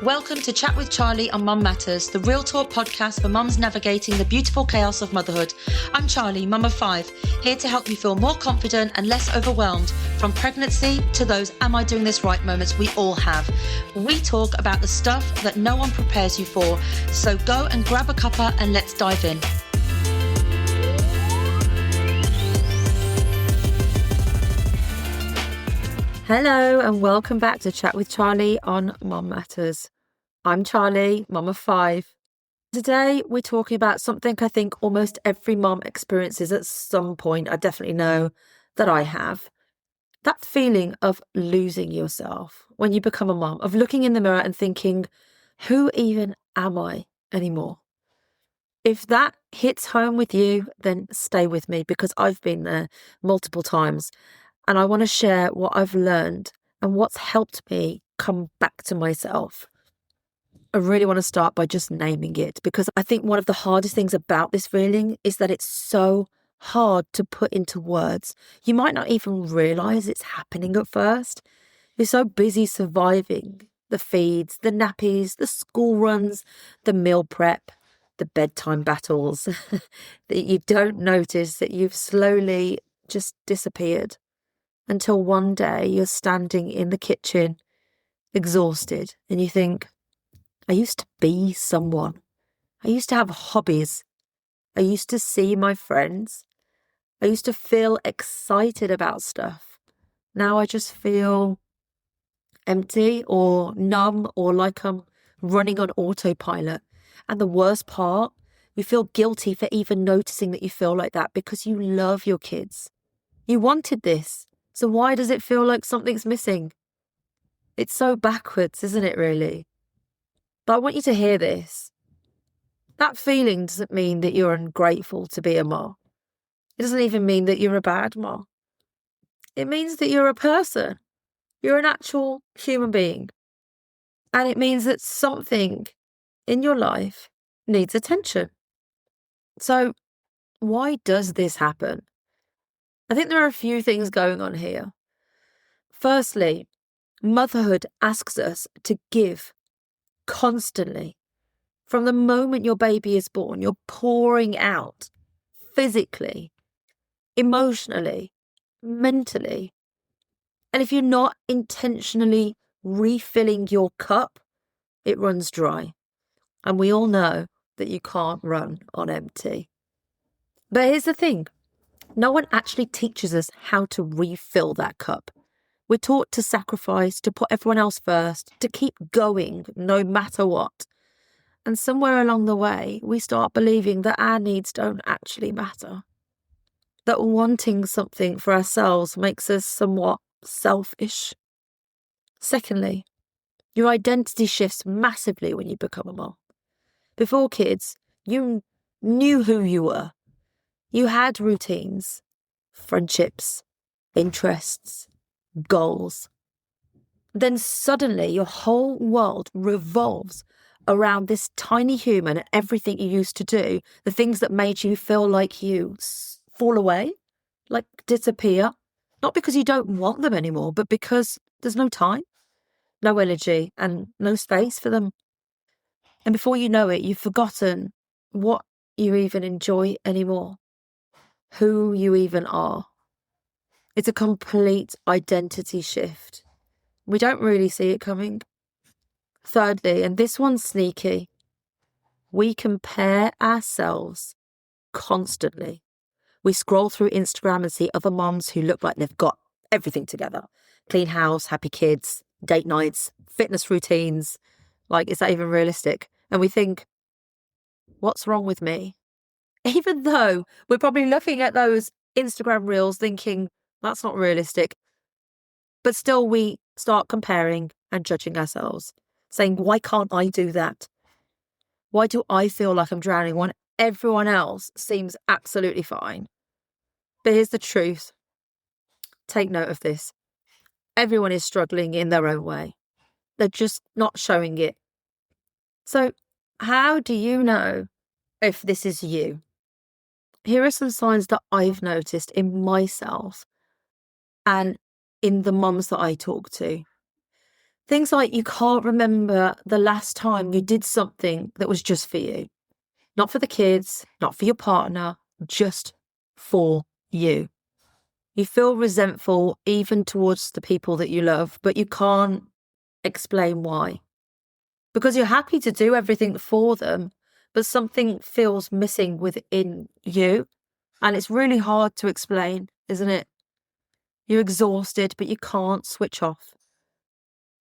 Welcome to Chat with Charlie on Mum Matters, the real talk podcast for mums navigating the beautiful chaos of motherhood. I'm Charlie, mum of 5, here to help you feel more confident and less overwhelmed from pregnancy to those am I doing this right moments we all have. We talk about the stuff that no one prepares you for, so go and grab a cuppa and let's dive in. Hello and welcome back to Chat with Charlie on Mum Matters. I'm Charlie, mum of 5. Today we're talking about something I think almost every mum experiences at some point. I definitely know that I have. That feeling of losing yourself when you become a mum, of looking in the mirror and thinking, who even am I anymore? If that hits home with you, then stay with me because I've been there multiple times and I want to share what I've learned and what's helped me come back to myself. I really want to start by just naming it because I think one of the hardest things about this feeling is that it's so hard to put into words. You might not even realize it's happening at first. You're so busy surviving the feeds, the nappies, the school runs, the meal prep, the bedtime battles that you don't notice that you've slowly just disappeared until one day you're standing in the kitchen exhausted and you think, I used to be someone. I used to have hobbies. I used to see my friends. I used to feel excited about stuff. Now I just feel empty or numb or like I'm running on autopilot. And the worst part, you feel guilty for even noticing that you feel like that because you love your kids. You wanted this. So why does it feel like something's missing? It's so backwards, isn't it, really? But I want you to hear this. That feeling doesn't mean that you're ungrateful to be a mom. It doesn't even mean that you're a bad mom. It means that you're a person. You're an actual human being. And it means that something in your life needs attention. So why does this happen? I think there are a few things going on here. Firstly, motherhood asks us to give constantly. From the moment your baby is born, you're pouring out physically, emotionally, mentally. And if you're not intentionally refilling your cup, it runs dry. And we all know that you can't run on empty. But here's the thing. No one actually teaches us how to refill that cup. We're taught to sacrifice, to put everyone else first, to keep going no matter what. And somewhere along the way, we start believing that our needs don't actually matter. That wanting something for ourselves makes us somewhat selfish. Secondly, your identity shifts massively when you become a mom. Before kids, you knew who you were. You had routines, friendships, interests, goals. Then suddenly your whole world revolves around this tiny human and everything you used to do, the things that made you feel like you fall away, like disappear, not because you don't want them anymore, but because there's no time, no energy and no space for them. And before you know it, you've forgotten what you even enjoy anymore, who you even are. It's a complete identity shift. We don't really see it coming. Thirdly, and this one's sneaky, we compare ourselves constantly. We scroll through Instagram and see other moms who look like they've got everything together. Clean house, happy kids, date nights, fitness routines. Like, is that even realistic? And we think, what's wrong with me? Even though we're probably looking at those Instagram reels thinking, that's not realistic. But still we start comparing and judging ourselves, saying, why can't I do that? Why do I feel like I'm drowning when everyone else seems absolutely fine? But here's the truth. Take note of this. Everyone is struggling in their own way. They're just not showing it. So how do you know if this is you? Here are some signs that I've noticed in myself and in the mums that I talk to. Things like you can't remember the last time you did something that was just for you. Not for the kids, not for your partner, just for you. You feel resentful even towards the people that you love, but you can't explain why. Because you're happy to do everything for them, but something feels missing within you. And it's really hard to explain, isn't it? You're exhausted, but you can't switch off.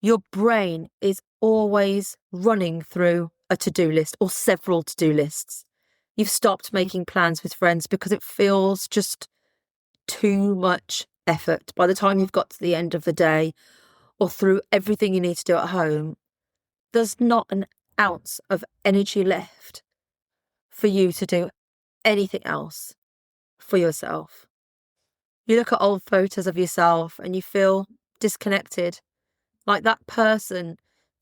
Your brain is always running through a to-do list or several to-do lists. You've stopped making plans with friends because it feels just too much effort. By the time you've got to the end of the day or through everything you need to do at home, there's not an ounce of energy left for you to do anything else for yourself. You look at old photos of yourself and you feel disconnected, like that person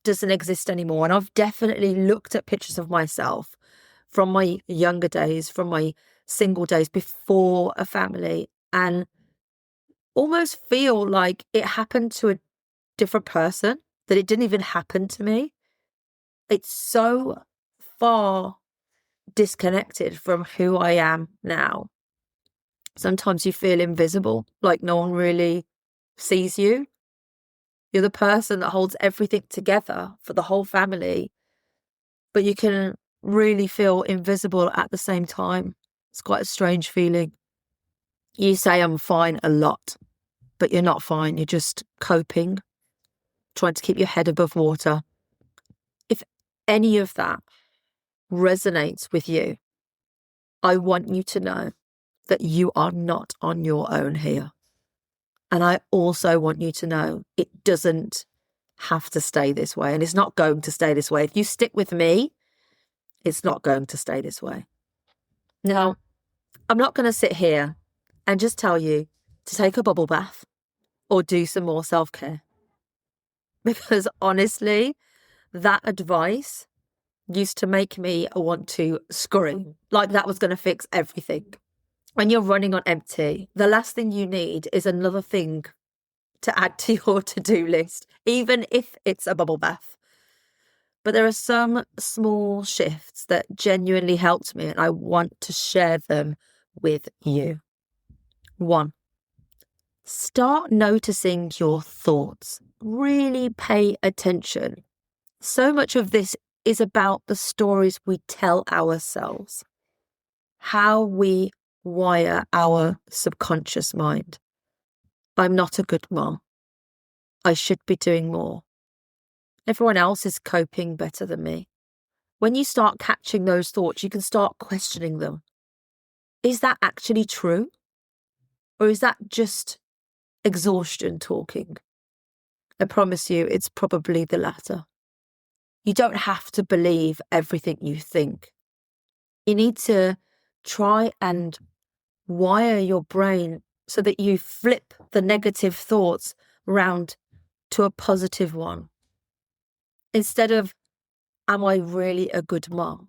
doesn't exist anymore. And I've definitely looked at pictures of myself from my younger days, from my single days before a family, and almost feel like it happened to a different person, that it didn't even happen to me. It's so far disconnected from who I am now. Sometimes you feel invisible, like no one really sees you. You're the person that holds everything together for the whole family, but you can really feel invisible at the same time. It's quite a strange feeling. You say I'm fine a lot, but you're not fine. You're just coping, trying to keep your head above water. If any of that resonates with you, I want you to know that you are not on your own here. And I also want you to know it doesn't have to stay this way. And it's not going to stay this way. If you stick with me, it's not going to stay this way. Now, I'm not going to sit here and just tell you to take a bubble bath or do some more self-care. Because honestly, that advice used to make me want to scream, like that was going to fix everything. When you're running on empty, the last thing you need is another thing to add to your to-do list, even if it's a bubble bath. But there are some small shifts that genuinely helped me, and I want to share them with you. 1, start noticing your thoughts. Really pay attention. So much of this is about the stories we tell ourselves, how we wire our subconscious mind. I'm not a good mom. I should be doing more. Everyone else is coping better than me. When you start catching those thoughts, you can start questioning them. Is that actually true? Or is that just exhaustion talking? I promise you, it's probably the latter. You don't have to believe everything you think. You need to try and wire your brain so that you flip the negative thoughts round to a positive one. Instead of, am I really a good mom?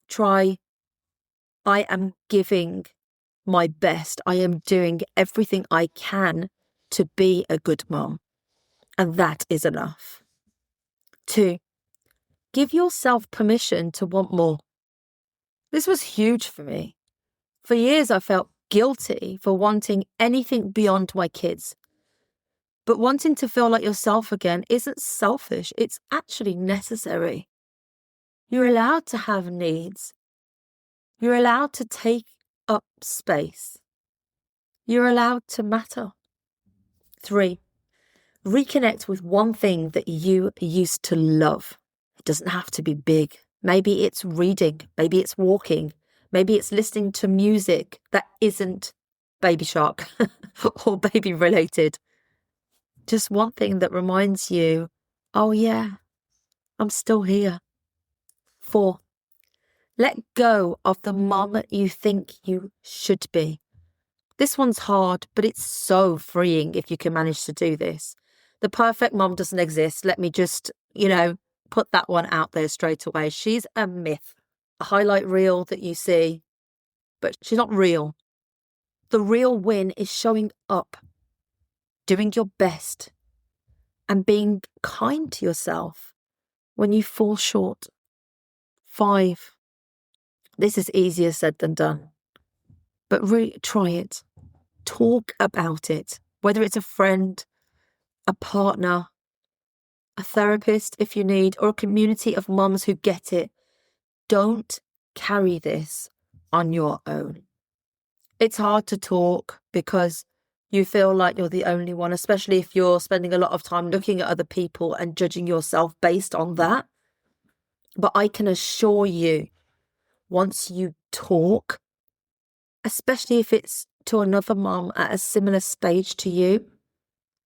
Try, I am giving my best. I am doing everything I can to be a good mom. And that is enough. 2, give yourself permission to want more. This was huge for me. For years, I felt guilty for wanting anything beyond my kids. But wanting to feel like yourself again isn't selfish. It's actually necessary. You're allowed to have needs. You're allowed to take up space. You're allowed to matter. 3, reconnect with one thing that you used to love. It doesn't have to be big. Maybe it's reading. Maybe it's walking. Maybe it's listening to music that isn't Baby Shark or baby related. Just one thing that reminds you, oh yeah, I'm still here. 4, let go of the mum you think you should be. This one's hard, but it's so freeing if you can manage to do this. The perfect mom doesn't exist. Let me just, put that one out there straight away. She's a myth, a highlight reel that you see, but she's not real. The real win is showing up, doing your best, and being kind to yourself when you fall short. 5, this is easier said than done, but really try it. Talk about it, whether it's a friend, a partner, a therapist if you need, or a community of mums who get it. Don't carry this on your own. It's hard to talk because you feel like you're the only one, especially if you're spending a lot of time looking at other people and judging yourself based on that. But I can assure you, once you talk, especially if it's to another mum at a similar stage to you,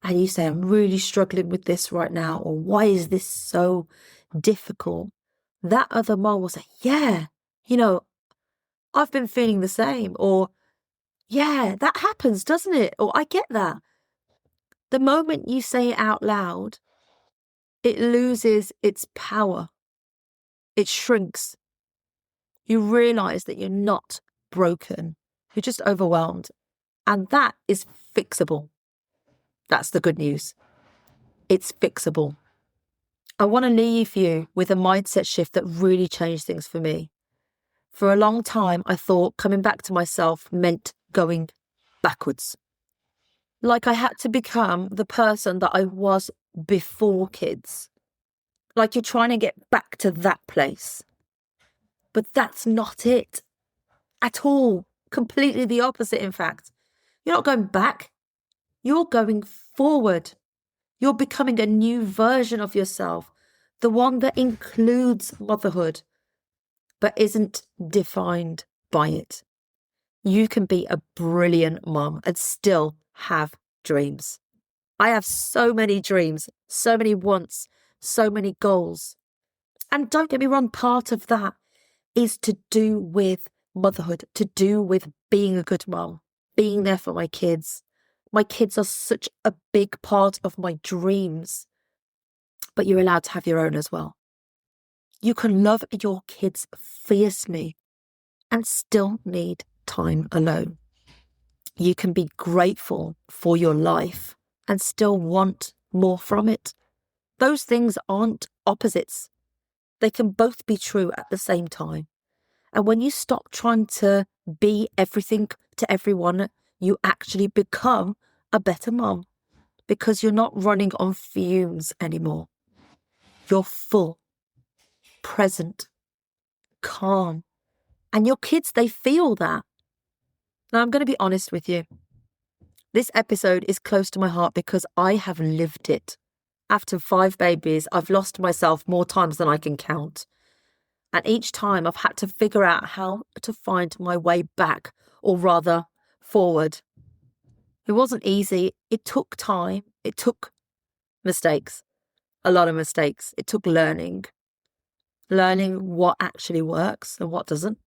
and you say, I'm really struggling with this right now, or why is this so difficult? That other mum will say, yeah, I've been feeling the same, or yeah, that happens, doesn't it? Or I get that. The moment you say it out loud, it loses its power. It shrinks. You realise that you're not broken. You're just overwhelmed. And that is fixable. That's the good news. It's fixable. I want to leave you with a mindset shift that really changed things for me. For a long time, I thought coming back to myself meant going backwards. Like I had to become the person that I was before kids. Like you're trying to get back to that place. But that's not it at all. Completely the opposite, in fact. You're not going back. You're going forward. You're becoming a new version of yourself, the one that includes motherhood, but isn't defined by it. You can be a brilliant mom and still have dreams. I have so many dreams, so many wants, so many goals. And don't get me wrong, part of that is to do with motherhood, to do with being a good mom, being there for my kids. My kids are such a big part of my dreams, but you're allowed to have your own as well. You can love your kids fiercely and still need time alone. You can be grateful for your life and still want more from it. Those things aren't opposites. They can both be true at the same time. And when you stop trying to be everything to everyone, you actually become a better mom because you're not running on fumes anymore. You're full, present, calm. And your kids, they feel that. Now, I'm going to be honest with you. This episode is close to my heart because I have lived it. After 5 babies, I've lost myself more times than I can count. And each time I've had to figure out how to find my way back, or rather, forward. It wasn't easy. It took time. It took mistakes. A lot of mistakes. It took learning what actually works and what doesn't.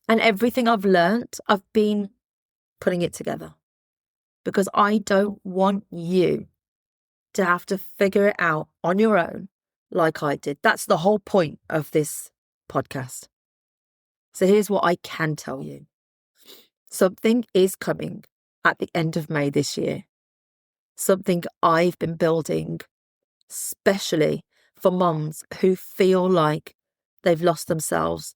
And everything I've learned, I've been putting it together. Because I don't want you to have to figure it out on your own like I did. That's the whole point of this podcast. So here's what I can tell you. Something is coming at the end of May this year. Something I've been building, especially for mums who feel like they've lost themselves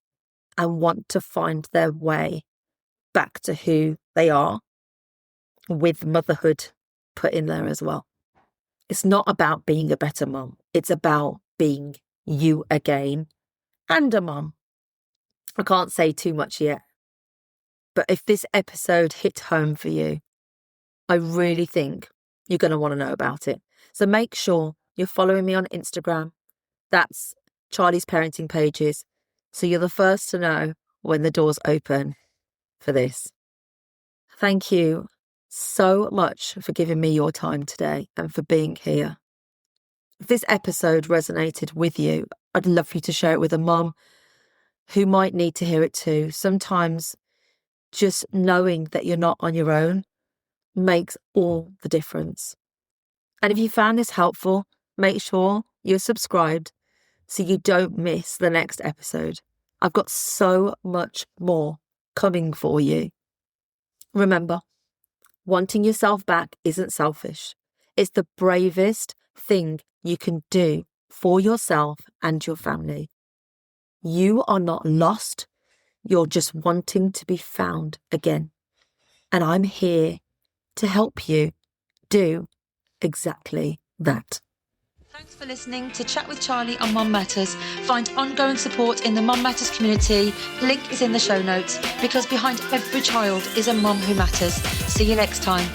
and want to find their way back to who they are, with motherhood put in there as well. It's not about being a better mum. It's about being you again and a mum. I can't say too much yet, but if this episode hit home for you, I really think you're going to want to know about it. So make sure you're following me on Instagram. That's Charlie's Parenting Pages. So you're the first to know when the doors open for this. Thank you so much for giving me your time today and for being here. If this episode resonated with you, I'd love for you to share it with a mum who might need to hear it too. Sometimes just knowing that you're not on your own makes all the difference. And if you found this helpful, make sure you're subscribed so you don't miss the next episode. I've got so much more coming for you. Remember, wanting yourself back isn't selfish. It's the bravest thing you can do for yourself and your family. You are not lost. You're just wanting to be found again. And I'm here to help you do exactly that. Thanks for listening to Chat with Charlie on Mom Matters. Find ongoing support in the Mom Matters community. Link is in the show notes, because behind every child is a mom who matters. See you next time.